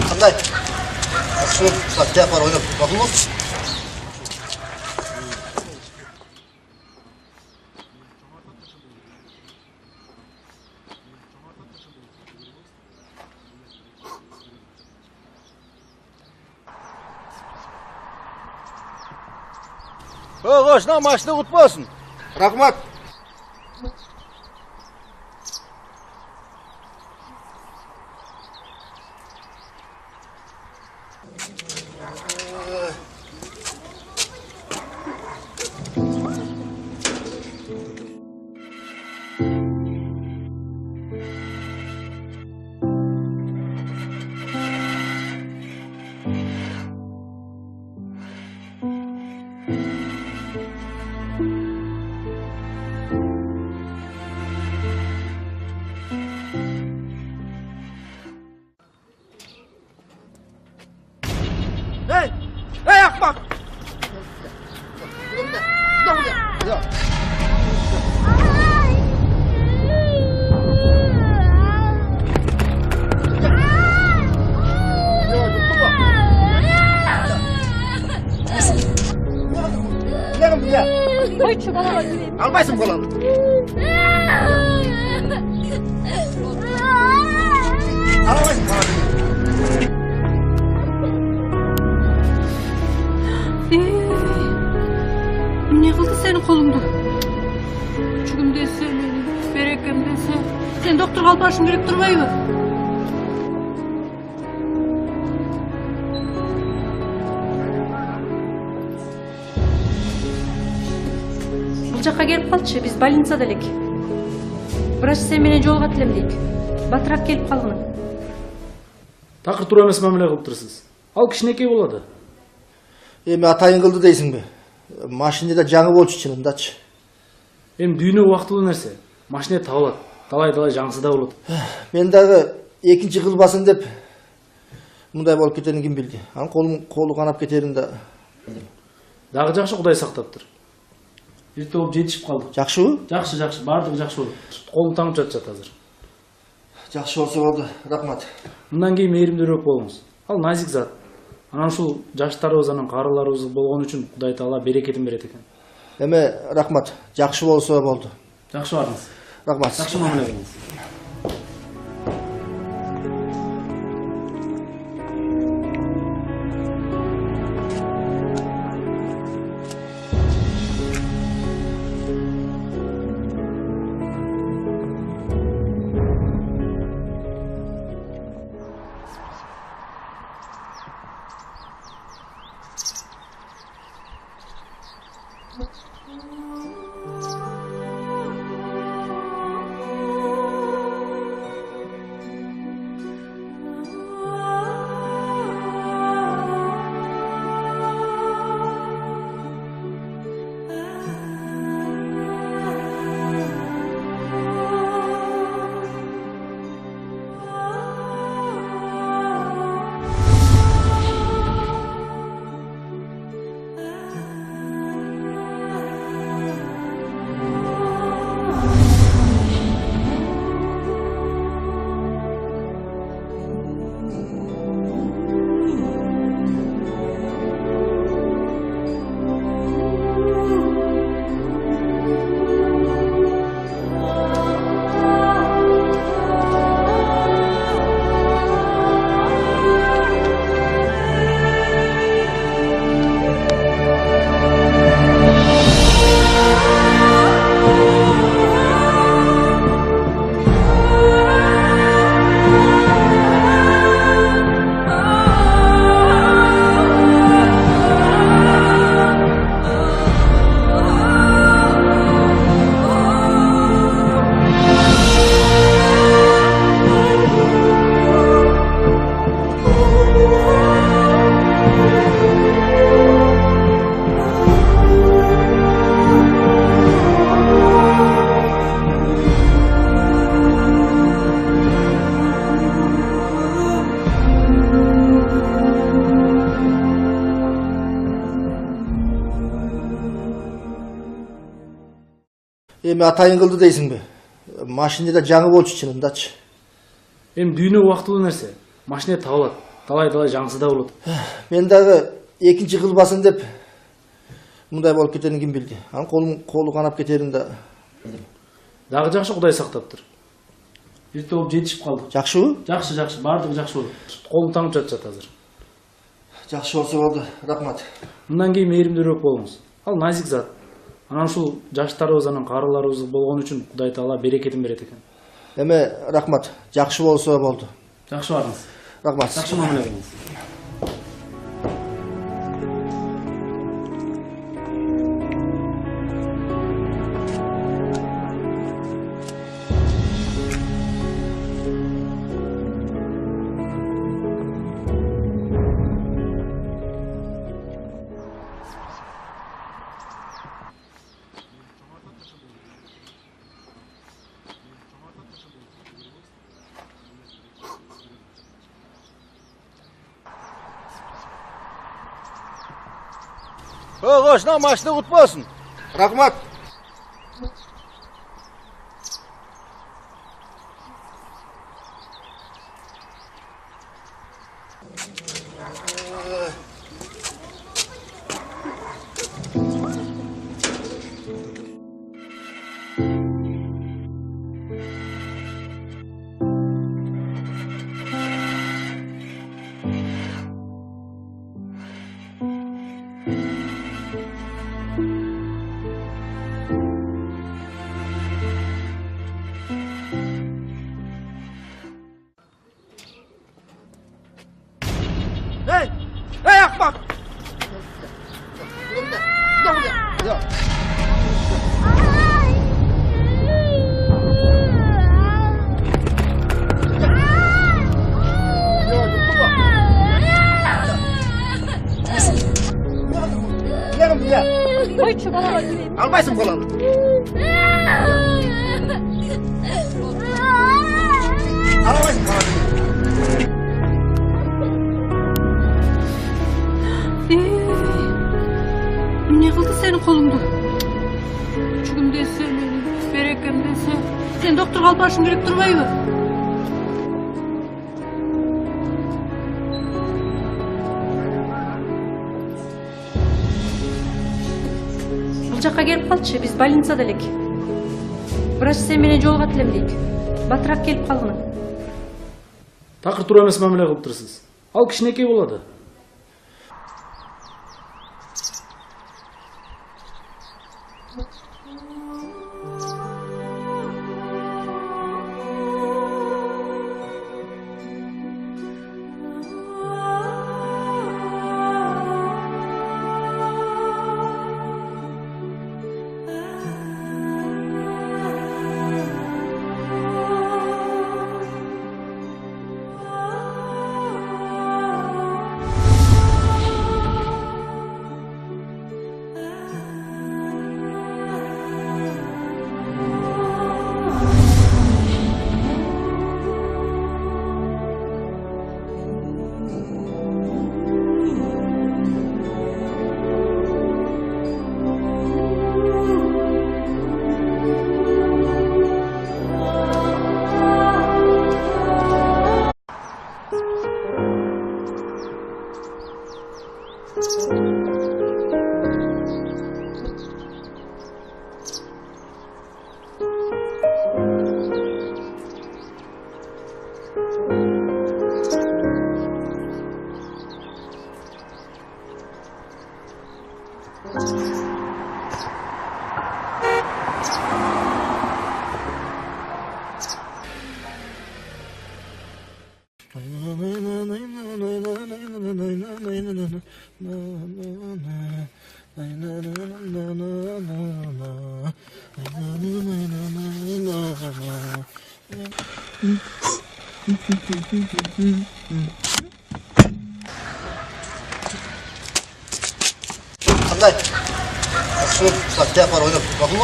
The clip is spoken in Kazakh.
Qanday? Shu satya par o'ynab boqdingmi? Qo'shna mashina o'tmasin. Rahmat. Hey ahmak! Koy şu bana bakayım. Almaysın kolanı. Almaysın kolanı. Ne kıldı senin kolunda? Çüküm dese, berekem dese. Sen doktor kalparsın girip durmayı mı? Bulcak'a gelip kalçı, biz больницада элек. Врач sen менен жолуга тилем дейт. Батыраак келип калгын. Такыр туура эмес мамиле кылып турсуз. Ал кичинекей болду. Эми атайын кылды дейсиңби? Машинада жаңы болчу чынындачы. Эми дүйнө убактылуу нерсе. Машина табылат. Талай жаңысы да болот. Мен дагы экинчи кылбасын деп мындай болуп кетерин ким билди? Анын колу канап кетерин да. Дагы жакшы Кудай сактаптыр. Эрте болуп жетишип калдык. Жакшыбы? Жакшы, баардыгы жакшы болду. Колун таңып жатышат азыр. Жакшы болсо болду. Рахмат. Мындан кийин мээримдүүрөөк болуңуз. Ал назик зат. Анан ушул жаштарыбыз анан карыларыбыз болгон үчүн Кудай Таала берекетин берет экен. Эме рахмат. Жакшы болсо болду. Жакшы барыңыз. Рахмат. Жакшы мамиле кылыңыз. Эми атайын кылды дейсиңби? Машинада жаңы болчу чынындачы. Эми дүйнө убактылуу нерсе. Машина табылат. Талай жаңысы да болот. Мен дагы экинчи кылбасын деп мындай болуп кетерин ким билди? Анын колу канап кетерин да. Дагы жакшы Кудай сактаптыр. Эрте болуп жетишип калдык. Жакшыбы? Жакшы, баардыгы жакшы болот. Колун таңып жатышат азыр. Жакшы болсо болду. Рахмат. Мындан кийин мээримдүүрөөк болуңуз. Ал назик зат. Анан ушул жаштарыбыз анан карыларыбыз болгон үчүн Кудай Таала берекетин берет экен. Эме рахмат. Жакшы болсо болду. Жакшы барыңыз. Рахмат. Жакшы мамиле кылыңыз. Koşuna maçta kutmasın. Рахмат. Hey akbak. Koyçu bana. Almayсың баланы. Аламайсың баланы. Ne kıldı senin kolundu? Çüküm dese, berekem dese. Sen doktor kalıp başın gerek durmayı mı? Бұл жаққа келіп қалшы, біз больницада элек. Врач сен менен жолугат элем дейт. Батыраак келип калгын. Такыр туура эмес мамиле кылыптырсыз. Ал кичинекей болот. Qanday? Shu, sakta yapar o'ylab. Bakın